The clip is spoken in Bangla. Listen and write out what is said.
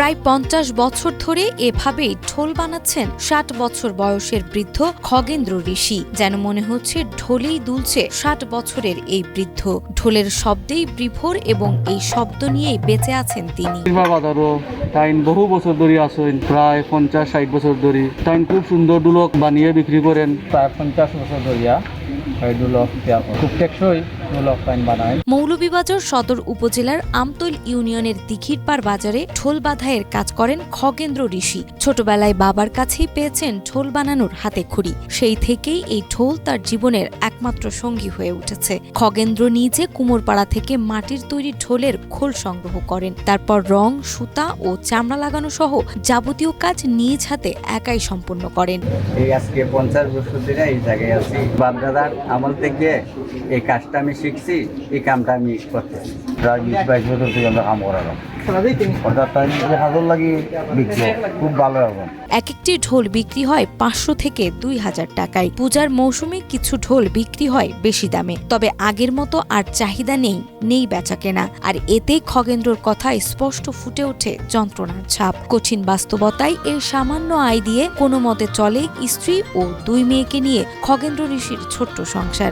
প্রায় ৫০ বছর ধরে এভাবেই ঢোল বানাচ্ছেন ৬০ বছর বয়সের বৃদ্ধ খগেন্দ্র ঋষি। যেন মনে হচ্ছে ঢোলেই দুলছে ৬০ বছরের এই বৃদ্ধ। ঢোলের শব্দেই বিভোর এবং এই শব্দ নিয়েই বেঁচে আছেন তিনি। বহু বছর ধরে আছেন, প্রায় ৫০-৬০ বছর ধরে তাই খুব সুন্দর ঢোলক বানিয়ে বিক্রি করেন। প্রায় ৫০ বছর ধরিয়া এই ঢোলক খুব টেকসই ঢোলক বানায়। মৌলভীবাজার সদর উপজেলার আমতৈল ইউনিয়নের দিঘিরপাড় বাজারে ঢোল বাঁধাইয়ের কাজ করেন খগেন্দ্র ঋষি। ছোটবেলায় বাবার কাছেই পেয়েছেন ঢোল বানানোর হাতেখড়ি। সেই থেকেই এই ঢোল তার জীবনের একমাত্র সঙ্গী হয়ে উঠেছে। খগেন্দ্র নিজে কুমোরপাড়া থেকে মাটির তৈরি ঢোলের খোল সংগ্রহ করেন। তারপর রং, সুতা ও চামড়া লাগানো সহ যাবতীয় কাজ নিজ হাতে একাই সম্পন্ন করেন। এই আজকে ৫০ বছর ধরে এই জায়গায় আছি। বাপ-দাদার আমল থেকে এই কাজটা আমি শিখছি, এই কামটা আমি করতেছি। প্রায় ২০-২২ বছর থেকে আমরা কাম করালাম। অর্থাৎ তাই হাজার লাগি বিক্রি খুব ভালো হবে। এক একটি ঢোল বিক্রি হয় ৫০০ থেকে ২০০০ টাকায়। পূজার মৌসুমে কিছু ঢোল বিক্রি হয় বেশি দামে। তবে আগের মতো আর চাহিদা নেই বেচা কেনা। আর এতেই খগেন্দ্রর কথায় স্পষ্ট ফুটে ওঠে যন্ত্রণার ছাপ। কঠিন বাস্তবতায় এর সামান্য আয় দিয়ে কোনো মতে চলে স্ত্রী ও ২ মেয়েকে নিয়ে খগেন্দ্র ঋষির ছোট্ট সংসার।